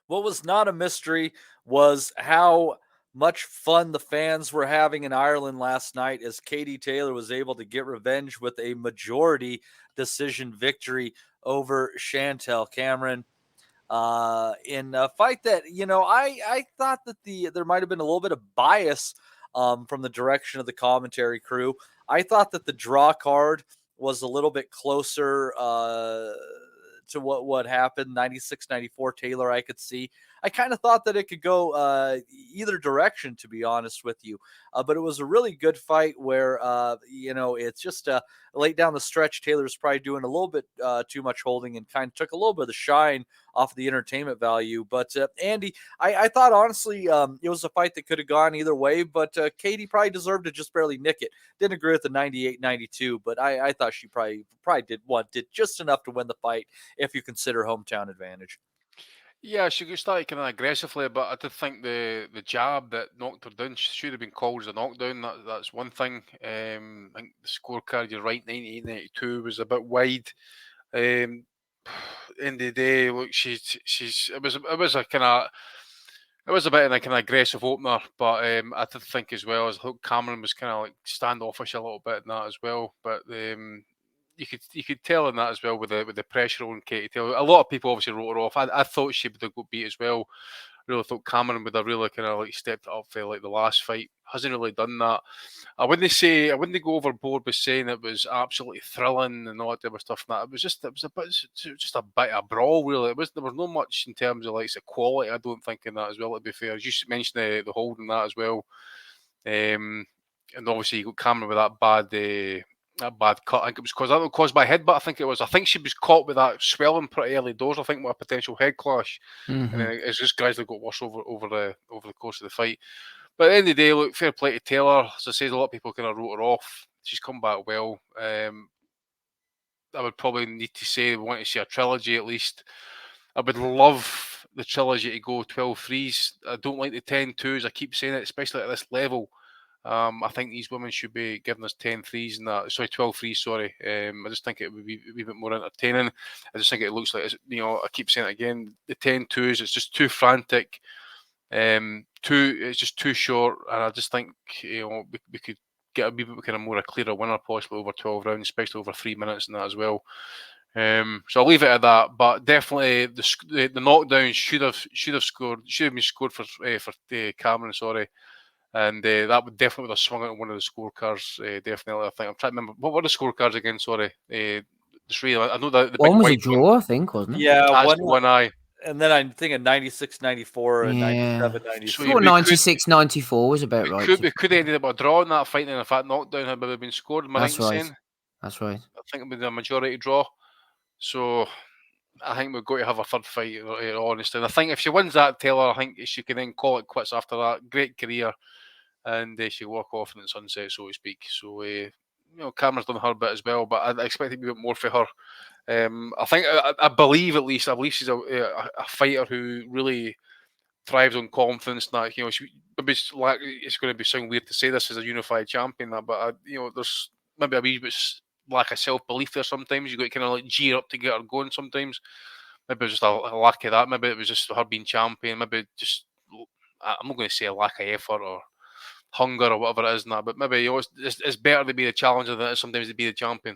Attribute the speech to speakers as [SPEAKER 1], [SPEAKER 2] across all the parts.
[SPEAKER 1] What was not a mystery was how much fun the fans were having in Ireland last night as Katie Taylor was able to get revenge with a majority decision victory over Chantelle Cameron in a fight that, I thought that there might have been a little bit of bias from the direction of the commentary crew. I thought that the draw card was a little bit closer to what happened. 96-94 Taylor, I could see. I kind of thought that it could go either direction, to be honest with you. But it was a really good fight where, it's just late down the stretch, Taylor's probably doing a little bit too much holding and kind of took a little bit of the shine off of the entertainment value. But Andy, I thought honestly it was a fight that could have gone either way, but Katie probably deserved to just barely nick it. Didn't agree with the 98-92, but I thought she probably did just enough to win the fight if you consider hometown advantage.
[SPEAKER 2] Yeah, she started kind of aggressively, but I did think the jab that knocked her down should have been called as a knockdown. That's one thing. I think the scorecard, you're right, 98-92 was a bit wide. Um, End of the day, look, she's it was a kind of it was a bit of a kind of aggressive opener, but I did think as well as I thought Cameron was kind of like standoffish a little bit in that as well. But you could tell in that as well with the pressure on Katie Taylor. A lot of people obviously wrote her off. I thought she would have got beat as well. Really thought Cameron would have really kind of like stepped it up for like the last fight. Hasn't really done that. I wouldn't go overboard with saying it was absolutely thrilling and all that type of stuff. And that it was just a bit of brawl really. There was not much in terms of like quality. I don't think in that as well. To be fair, as you mentioned the holding that as well. And obviously you got Cameron with that bad cut. I think it was caused by headbutt. I think it was. I think she was caught with that swelling pretty early doors. I think with a potential head clash, and then it's just gradually got worse over the course of the fight. But at the end of the day, look, fair play to Taylor. As I said, a lot of people kind of wrote her off. She's come back well. I would probably need to say we want to see a trilogy at least. I would love the trilogy to go 12 threes. I don't like the 10 twos. I keep saying it, especially at this level. I think these women should be giving us 10 threes and that. Sorry, 12 threes, sorry. I just think it would be a wee bit more entertaining. I just think it looks like, I keep saying it again, the 10 twos, it's just too frantic. It's just too short. And I just think, we could get a wee bit kind of more a clearer winner possibly over 12 rounds, especially over 3 minutes and that as well. So I'll leave it at that. But definitely the knockdown should have been scored for Cameron, sorry. And that would definitely have swung out one of the scorecards. Definitely, I think I'm trying to remember what were the scorecards again. Sorry, the three. I know the
[SPEAKER 3] one
[SPEAKER 2] big
[SPEAKER 3] was
[SPEAKER 2] white
[SPEAKER 3] a draw, I think, wasn't it?
[SPEAKER 1] Yeah,
[SPEAKER 2] that's one eye.
[SPEAKER 1] And then I'm thinking 96-94 and 97-93.
[SPEAKER 2] So
[SPEAKER 3] 96-94 was about right.
[SPEAKER 2] We could have ended up a draw in that fight, and if that knockdown had maybe been scored,
[SPEAKER 3] That's right.
[SPEAKER 2] saying?
[SPEAKER 3] That's right.
[SPEAKER 2] I think it would be a majority draw. So I think we've got to have a third fight, honestly. And I think if she wins that, Taylor, I think she can then call it quits after that. Great career. And she walk off in the sunset, so to speak. So, Cameron's done her bit as well, but I expect a bit more for her. I believe she's a fighter who really thrives on confidence. That it's going to be sound weird to say this as a unified champion, but there's maybe a wee bit lack of self belief there. Sometimes you got to kind of like gear up to get her going. Sometimes maybe it was just a lack of that. Maybe it was just her being champion. Maybe just I'm not going to say a lack of effort or hunger or whatever it is now, but maybe it's better to be the challenger than it is sometimes to be the champion.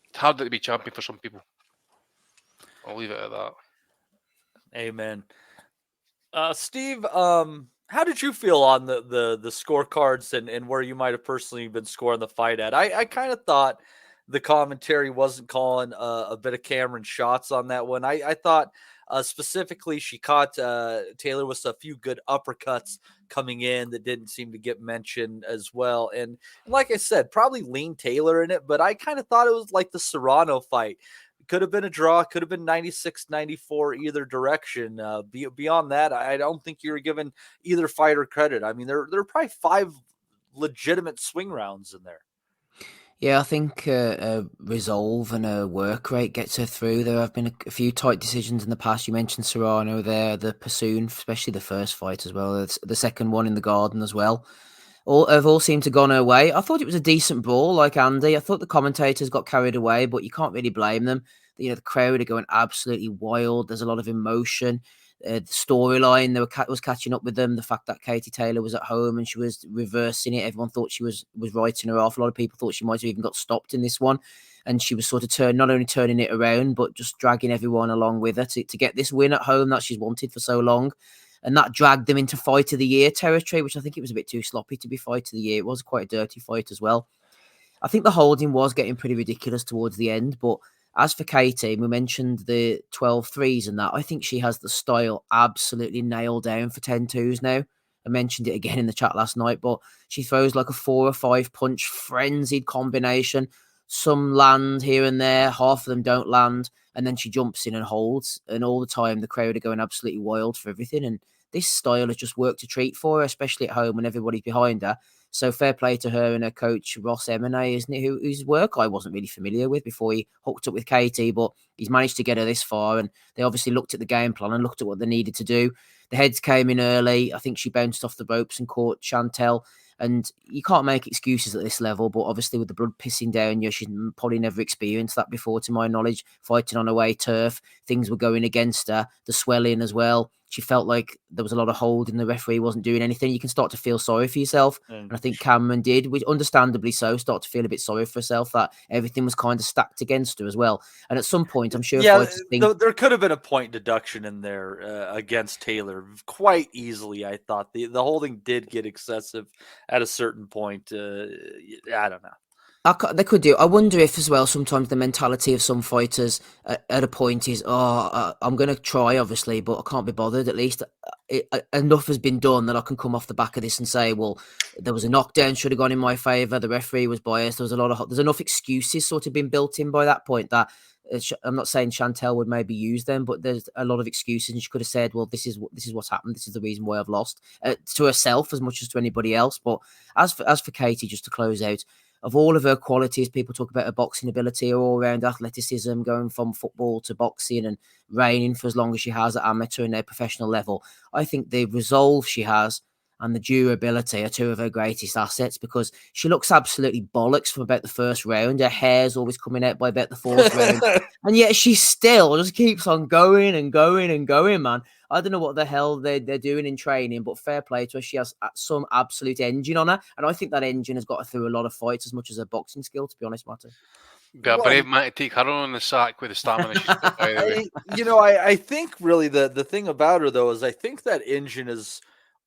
[SPEAKER 2] It's harder to be champion for some people. I'll leave it at that.
[SPEAKER 1] Amen. Steve, how did you feel on the scorecards and where you might have personally been scoring the fight at? I kind of thought the commentary wasn't calling a bit of Cameron shots on that one. I thought specifically she caught Taylor with a few good uppercuts coming in that didn't seem to get mentioned as well. And like I said, probably lean Taylor in it, but I kind of thought it was like the Serrano fight. Could have been a draw, could have been 96-94 either direction. Beyond that, I don't think you're giving either fighter credit. I mean, there are probably 5 legitimate swing rounds in there.
[SPEAKER 3] Yeah, I think a resolve and a work rate gets her through. There have been a few tight decisions in the past. You mentioned Serrano there, the Pursoon, especially the first fight as well, the second one in the Garden as well. Have all seemed to have gone her way. I thought it was a decent brawl, like Andy. I thought the commentators got carried away, but you can't really blame them. The crowd are going absolutely wild. There's a lot of emotion. The storyline was catching up with them. The fact that Katie Taylor was at home and she was reversing it. Everyone thought she was writing her off. A lot of people thought she might have even got stopped in this one. And she was sort of not only turning it around, but just dragging everyone along with her to get this win at home that she's wanted for so long. And that dragged them into Fight of the Year territory, which I think it was a bit too sloppy to be Fight of the Year. It was quite a dirty fight as well. I think the holding was getting pretty ridiculous towards the end. But as for Katie, we mentioned the 12 threes and that. I think she has the style absolutely nailed down for 10-2s now. I mentioned it again in the chat last night, but she throws like a 4 or 5 punch frenzied combination. Some land here and there, half of them don't land, and then she jumps in and holds. And all the time, the crowd are going absolutely wild for everything. And this style has just worked a treat for her, especially at home when everybody's behind her. So fair play to her and her coach, Ross Emine, isn't it? Whose work I wasn't really familiar with before he hooked up with Katie, but he's managed to get her this far. And they obviously looked at the game plan and looked at what they needed to do. The heads came in early. I think she bounced off the ropes and caught Chantelle. And you can't make excuses at this level, but obviously with the blood pissing down you, she's probably never experienced that before, to my knowledge, fighting on away turf. Things were going against her, the swelling as well. She felt like there was a lot of holding. The referee wasn't doing anything. You can start to feel sorry for yourself. And I think Cameron did, which understandably so, start to feel a bit sorry for herself that everything was kind of stacked against her as well. And at some point, I'm sure fighters think...
[SPEAKER 1] there could have been a point deduction in there against Taylor quite easily, I thought. The holding did get excessive at a certain point. I don't know.
[SPEAKER 3] They could do. I wonder if as well sometimes the mentality of some fighters at a point is, I'm going to try, obviously, but I can't be bothered. At least enough has been done that I can come off the back of this and say, well, there was a knockdown, should have gone in my favour. The referee was biased. There's enough excuses sort of been built in by that point that I'm not saying Chantelle would maybe use them, but there's a lot of excuses. And she could have said, well, this is what's happened. This is the reason why I've lost, to herself as much as to anybody else. But as for Katie, just to close out, of all of her qualities, people talk about her boxing ability, her all-round athleticism, going from football to boxing and reigning for as long as she has at amateur and their professional level. I think the resolve she has and the durability are two of her greatest assets, because she looks absolutely bollocks from about the first round. Her hair's always coming out by about the fourth round. And yet she still just keeps on going and going and going, man. I don't know what the hell they're doing in training, but fair play to her. She has some absolute engine on her. And I think that engine has got her through a lot of fights as much as her boxing skill, to be honest, Matty.
[SPEAKER 2] Be a brave man to take her on the sack with the stamina she's got, by the way.
[SPEAKER 1] I think really the thing about her, though, is I think that engine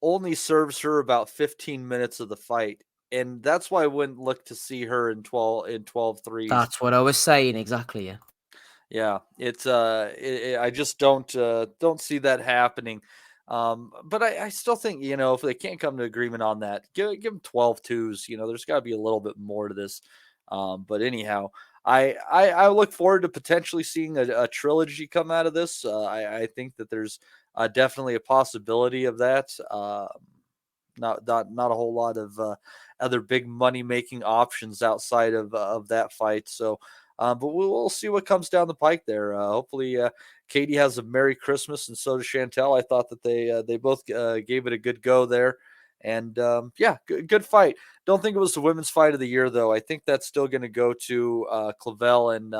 [SPEAKER 1] only serves her about 15 minutes of the fight. And that's why I wouldn't look to see her in 12 threes.
[SPEAKER 3] That's what I was saying, exactly, yeah.
[SPEAKER 1] Yeah, it's I just don't see that happening. But I still think, if they can't come to agreement on that, give them 12-2s. There's got to be a little bit more to this. But anyhow, I look forward to potentially seeing a trilogy come out of this. I think that there's definitely a possibility of that. Not a whole lot of other big money making options outside of that fight. So. But we'll see what comes down the pike there. Hopefully, Katie has a Merry Christmas, and so does Chantelle. I thought that they both gave it a good go there. And yeah, good fight. Don't think it was the women's fight of the year, though. I think that's still going to go to Clavel and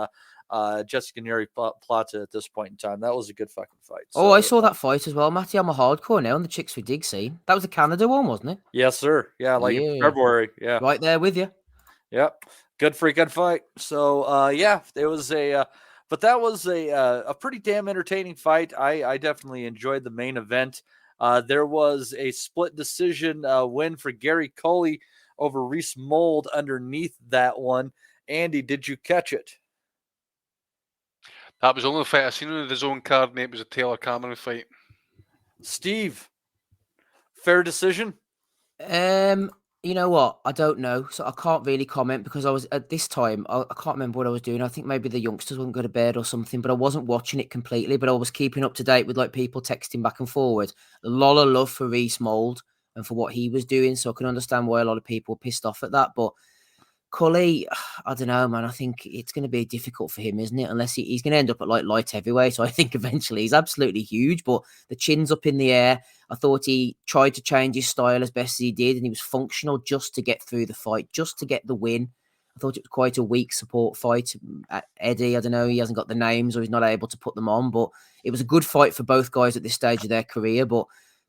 [SPEAKER 1] Jessica Neri Plata at this point in time. That was a good fucking fight.
[SPEAKER 3] So, I saw that fight as well, Matty. I'm a hardcore now on the Chicks with Dig scene. That was a Canada one, wasn't it?
[SPEAKER 1] Yes, sir. Yeah, in February. Yeah.
[SPEAKER 3] Right there with you.
[SPEAKER 1] Yep. Good freaking fight. So, yeah, it was but that was a pretty damn entertaining fight. I definitely enjoyed the main event. There was a split decision win for Gary Coley over Reese Mold underneath that one. Andy, did you catch it?
[SPEAKER 2] That was the only fight I seen on the zone card, and it was a Taylor Cameron fight.
[SPEAKER 1] Steve, fair decision?
[SPEAKER 3] You know what? I don't know. So I can't really comment because I was at this time, I can't remember what I was doing. I think maybe the youngsters wouldn't go to bed or something, but I wasn't watching it completely, but I was keeping up to date with like people texting back and forward. A lot of love for Reese Mold and for what he was doing. So I can understand why a lot of people were pissed off at that. But Cully, I don't know, man. I think it's going to be difficult for him, isn't it? Unless he's going to end up at like light heavyweight. So I think eventually he's absolutely huge, but the chin's up in the air. I thought he tried to change his style as best as he did, and he was functional just to get through the fight, just to get the win. I thought it was quite a weak support fight. Eddie, I don't know, he hasn't got the names or he's not able to put them on, but it was a good fight for both guys at this stage of their career. But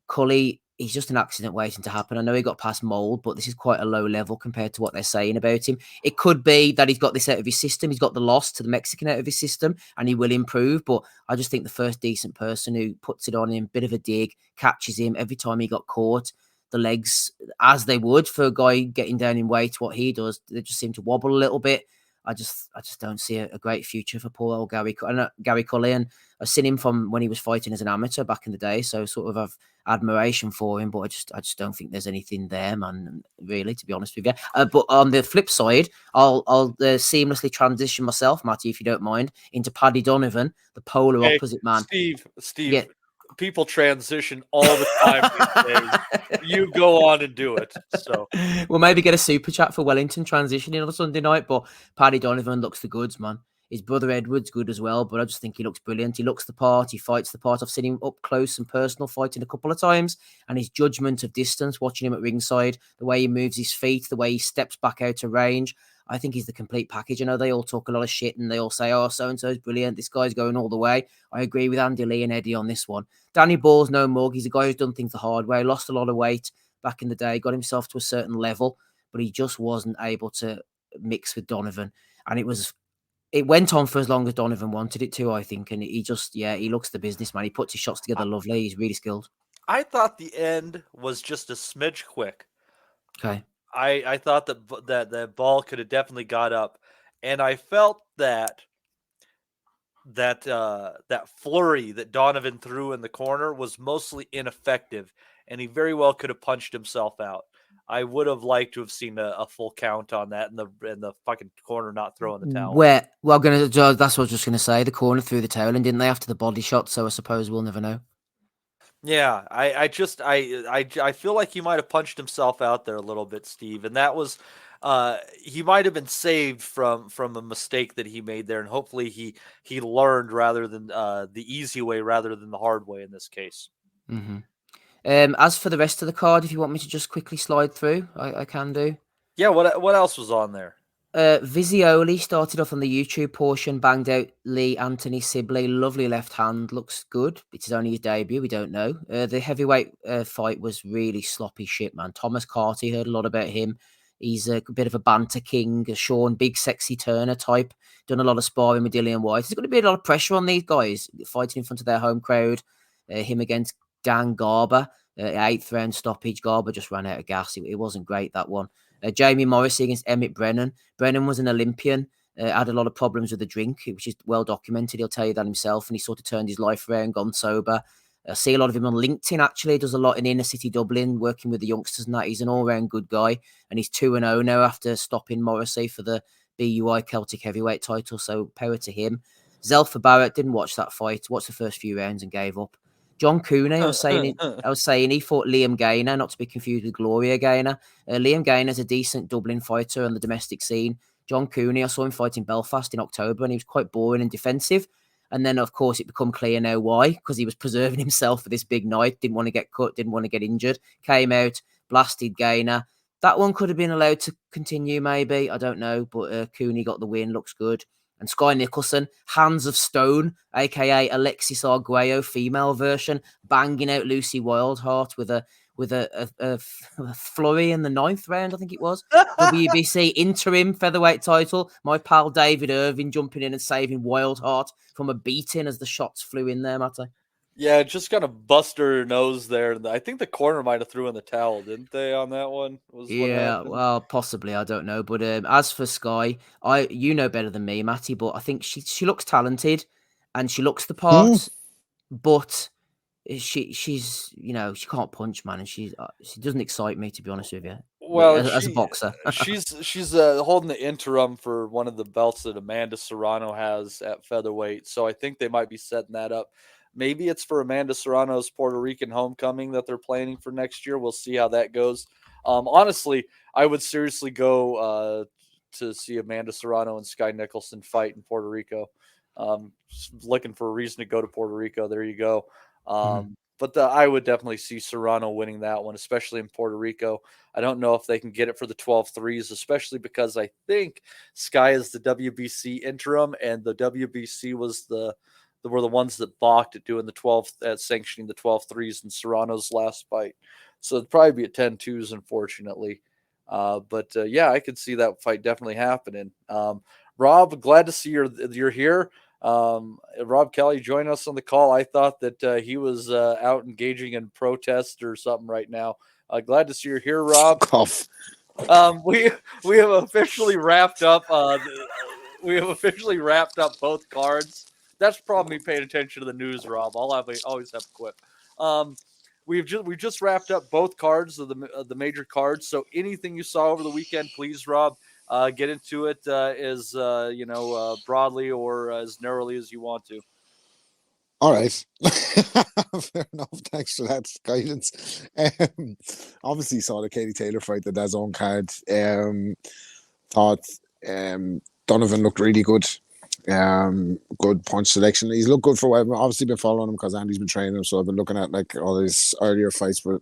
[SPEAKER 3] Cully, he's just an accident waiting to happen. I know he got past mold, but this is quite a low level compared to what they're saying about him. It could be that he's got this out of his system. He's got the loss to the Mexican out of his system and he will improve. But I just think the first decent person who puts it on him, bit of a dig, catches him every time he got caught, the legs, as they would for a guy getting down in weight, what he does, they just seem to wobble a little bit. I just don't see a great future for poor old Gary Cully. And I've seen him from when he was fighting as an amateur back in the day, so sort of have admiration for him, but I just don't think there's anything there, man. Really, to be honest with you. But on the flip side, I'll seamlessly transition myself, Matty, if you don't mind, into Paddy Donovan, the polar
[SPEAKER 1] Hey,
[SPEAKER 3] opposite man.
[SPEAKER 1] Steve,
[SPEAKER 3] Yeah.
[SPEAKER 1] people transition all the time these days. You go on and do it. So
[SPEAKER 3] We'll maybe get a super chat for Wellington transitioning on a Sunday night, but Paddy Donovan looks the goods, man. His brother Edward's good as well, but I just think he looks brilliant. He looks the part. He fights the part. I've seen him up close and personal fighting a couple of times, and his judgment of distance, watching him at ringside, the way he moves his feet, the way he steps back out of range, I think he's the complete package. I know they all talk a lot of shit and they all say, oh, so-and-so is brilliant. This guy's going all the way. I agree with Andy Lee and Eddie on this one. Danny Ball's no mug. He's a guy who's done things the hard way, lost a lot of weight back in the day, got himself to a certain level, but he just wasn't able to mix with Donovan. And it went on for as long as Donovan wanted it to, I think. And he just, he looks the business, man. He puts his shots together lovely. He's really skilled.
[SPEAKER 1] I thought the end was just a smidge quick.
[SPEAKER 3] Okay.
[SPEAKER 1] I thought that the ball could have definitely got up, and I felt that flurry that Donovan threw in the corner was mostly ineffective, and he very well could have punched himself out. I would have liked to have seen a full count on that, and the fucking corner not throwing the towel.
[SPEAKER 3] Well, that's what I was just gonna say. The corner threw the tail, and didn't they, after the body shot? So I suppose we'll never know.
[SPEAKER 1] Yeah, I feel like he might have punched himself out there a little bit, Steve, and that was he might have been saved from a mistake that he made there, and hopefully he learned rather than the easy way rather than the hard way in this case.
[SPEAKER 3] Mm-hmm. As for the rest of the card, if you want me to just quickly slide through, I can do.
[SPEAKER 1] Yeah, what else was on there?
[SPEAKER 3] Vizioli started off on the YouTube portion, banged out Lee Anthony Sibley. Lovely left hand, looks good. It's only his debut, we don't know. The heavyweight fight was really sloppy shit, man. Thomas Carty, heard a lot about him. He's a bit of a banter king, a Sean, big sexy Turner type. Done a lot of sparring with Dillian White. There's going to be a lot of pressure on these guys fighting in front of their home crowd. Him against Dan Garber, 8th round stoppage. Garber just ran out of gas. It wasn't great, that one. Jamie Morrissey against Emmett Brennan. Brennan was an Olympian, had a lot of problems with the drink, which is well documented. He'll tell you that himself. And he sort of turned his life around, gone sober. I see a lot of him on LinkedIn, actually. Does a lot in inner city Dublin, working with the youngsters and that. He's an all-round good guy. And he's 2-0 now after stopping Morrissey for the BUI Celtic heavyweight title. So power to him. Zelfa Barrett, didn't watch that fight. Watched the first few rounds and gave up. John Cooney, I was saying he fought Liam Gaynor, not to be confused with Gloria Gaynor. Liam Gaynor's a decent Dublin fighter on the domestic scene. John Cooney, I saw him fight in Belfast in October, and he was quite boring and defensive. And then, of course, it became clear now why, because he was preserving himself for this big night. Didn't want to get cut, didn't want to get injured. Came out, blasted Gaynor. That one could have been allowed to continue, maybe. I don't know, but Cooney got the win. Looks good. And Sky Nicholson, Hands of Stone, aka Alexis Arguello, female version, banging out Lucy Wildheart with a flurry in the 9th round, I think it was. WBC interim featherweight title. My pal David Irving jumping in and saving Wildheart from a beating as the shots flew in there, Matty.
[SPEAKER 1] Yeah, just kind of bust her nose there. I think the corner might have threw in the towel, didn't they? On that one was what
[SPEAKER 3] Yeah,
[SPEAKER 1] happened.
[SPEAKER 3] well, possibly, I don't know. But as for Sky, you know better than me, Matty. But I think she looks talented, and she looks the part. But she's she can't punch, man, and she doesn't excite me, to be honest with you. But
[SPEAKER 1] Well,
[SPEAKER 3] as a boxer,
[SPEAKER 1] she's holding the interim for one of the belts that Amanda Serrano has at featherweight, so I think they might be setting that up. Maybe it's for Amanda Serrano's Puerto Rican homecoming that they're planning for next year. We'll see how that goes. Honestly, I would seriously go to see Amanda Serrano and Sky Nicholson fight in Puerto Rico. Looking for a reason to go to Puerto Rico. There you go.
[SPEAKER 3] Mhm.
[SPEAKER 1] But I would definitely see Serrano winning that one, especially in Puerto Rico. I don't know if they can get it for the 12-3s, especially because I think Sky is the WBC interim, and the WBC was were the ones that balked at doing the 12 at sanctioning the 12-3s in Serrano's last fight. So it'd probably be a 10-2s, unfortunately. But yeah, I could see that fight definitely happening. Rob, glad to see you're here. Rob Kelly joined us on the call. I thought that he was out engaging in protest or something right now. Glad to see you're here, Rob.
[SPEAKER 4] Cough.
[SPEAKER 1] We have officially wrapped up. We have officially wrapped up both cards. That's probably me paying attention to the news, Rob. Always have a quip. We've just wrapped up both cards of the major cards. So anything you saw over the weekend, please, Rob, get into it as broadly or as narrowly as you want to.
[SPEAKER 4] All right. Fair enough. Thanks for that guidance. Obviously saw the Katie Taylor fight, the DAZN card. Thought Donovan looked really good. Good punch selection. He's looked good for a while. I've obviously been following him because Andy's been training him, so I've been looking at like all his earlier fights, but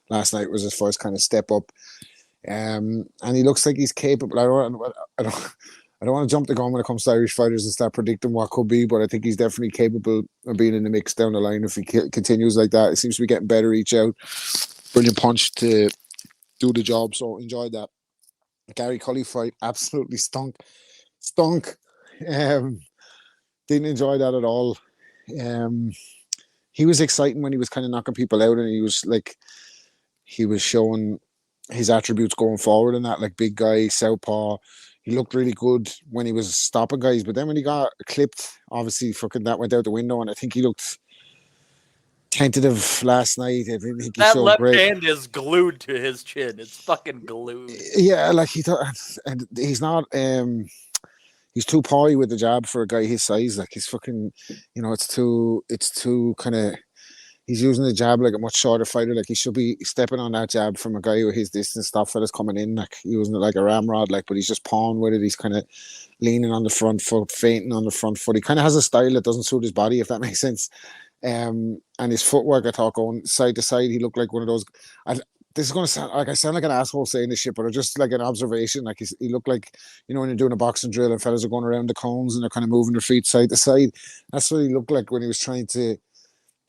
[SPEAKER 4] last night was his first kind of step up. And he looks like he's capable. I don't want to jump the gun when it comes to Irish fighters and start predicting what could be, but I think he's definitely capable of being in the mix down the line if he continues like that. It seems to be getting better each out. Brilliant punch to do the job, so enjoyed that. Gary Cully fight absolutely stunk. Didn't enjoy that at all. He was exciting when he was kind of knocking people out, and he was showing his attributes going forward and that, like big guy, southpaw. He looked really good when he was stopping guys, but then when he got clipped, obviously fucking that went out the window, and I think he looked tentative last night. I didn't think he
[SPEAKER 1] That
[SPEAKER 4] showed
[SPEAKER 1] left
[SPEAKER 4] great.
[SPEAKER 1] hand is glued to his chin. It's fucking glued.
[SPEAKER 4] Yeah, like he thought, and he's not. He's too pawy with the jab for a guy his size. Like he's fucking, it's too kind of. He's using the jab like a much shorter fighter. Like he should be stepping on that jab from a guy with his distance. Stop fellas coming in, like using it like a ramrod. Like, but he's just pawing with it. He's kind of leaning on the front foot, feinting on the front foot. He kind of has a style that doesn't suit his body, if that makes sense. And his footwork, I thought, going side to side, he looked like one of those. This is going to sound like an asshole saying this shit, but it's just like an observation. Like he looked like, when you're doing a boxing drill and fellas are going around the cones and they're kind of moving their feet side to side. That's what he looked like when he was trying to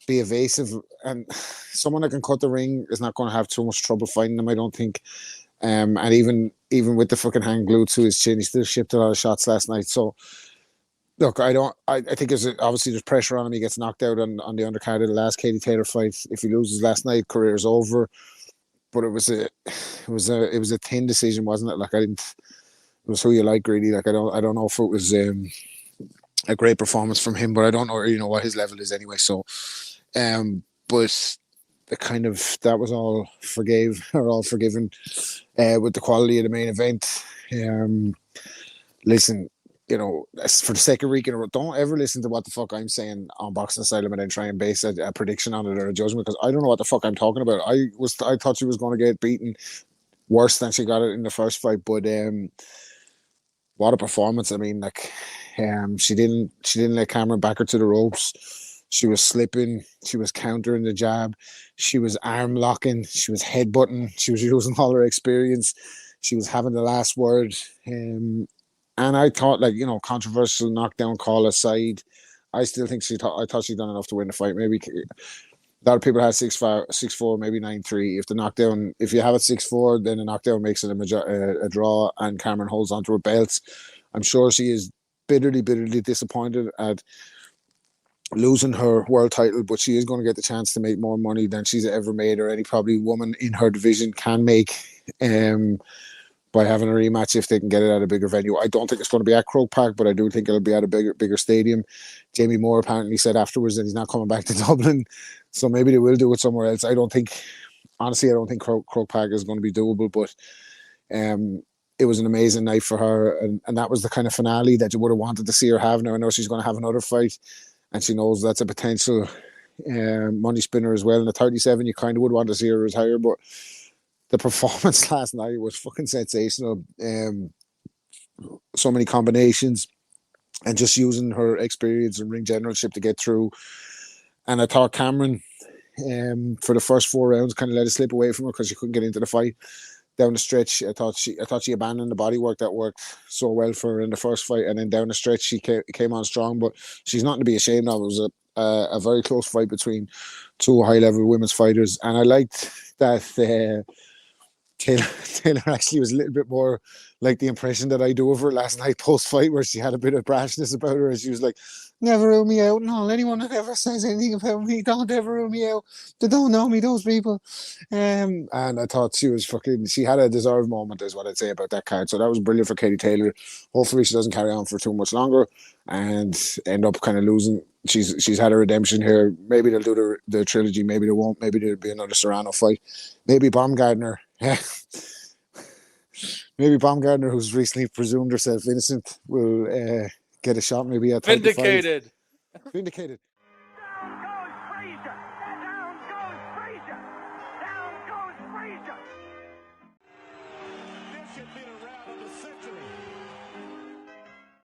[SPEAKER 4] be evasive. And someone that can cut the ring is not going to have too much trouble fighting him, I don't think. And even with the fucking hand glued to his chin, he still shipped a lot of shots last night. So look, I think obviously there's pressure on him. He gets knocked out on the undercard of the last Katie Taylor fight. If he loses last night, career's over. But it was a thin decision, wasn't it? Like it was who you like, really. Like I don't know if it was a great performance from him, but I don't know what his level is anyway. So but that was all forgiven with the quality of the main event. Listen, for the sake of Rican, don't ever listen to what the fuck I'm saying on Boxing Asylum and then try and base a prediction on it or a judgment, because I don't know what the fuck I'm talking about. I thought she was going to get beaten worse than she got it in the first fight, but what a performance. I mean, she didn't let Cameron back her to the ropes. She was slipping, she was countering the jab, she was arm locking, she was headbutting, she was using all her experience, she was having the last word. And I thought, controversial knockdown call aside, I still think I thought she'd done enough to win the fight. Maybe a lot of people had 6-4, maybe 9-3. If you have it 6-4, then the knockdown makes it a draw, and Cameron holds onto her belts. I'm sure she is bitterly disappointed at losing her world title, but she is going to get the chance to make more money than she's ever made, or any probably woman in her division can make. By having a rematch, if they can get it at a bigger venue. I don't think it's going to be at Croke Park, but I do think it'll be at a bigger stadium. Jamie Moore apparently said afterwards that he's not coming back to Dublin, so maybe they will do it somewhere else. I don't think Croke Park is going to be doable, but it was an amazing night for her, and that was the kind of finale that you would have wanted to see her have. Now I know she's going to have another fight, and she knows that's a potential money spinner as well. In the 37, you kind of would want to see her retire, but the performance last night was fucking sensational. So many combinations, and just using her experience and ring generalship to get through. And I thought Cameron, for the first 4 rounds, kind of let it slip away from her because she couldn't get into the fight. Down the stretch, I thought she abandoned the body work that worked so well for her in the first fight, and then down the stretch she came on strong. But she's nothing to be ashamed of. It was a very close fight between two high level women's fighters, and I liked that Taylor actually was a little bit more like the impression that I do of her last night post fight, where she had a bit of brashness about her, and she was like, "Never rule me out. No, anyone that ever says anything about me, don't ever rule me out. They don't know me, those people." And I thought she had a deserved moment, is what I'd say about that card. So that was brilliant for Katie Taylor. Hopefully she doesn't carry on for too much longer and end up kind of losing. She's had a redemption here. Maybe they'll do the trilogy. Maybe they won't. Maybe there'll be another Serrano fight. Maybe Baumgardner. Maybe Baumgardner, who's recently presumed herself innocent, will get a shot maybe at 35.
[SPEAKER 1] Vindicated.
[SPEAKER 4] Vindicated.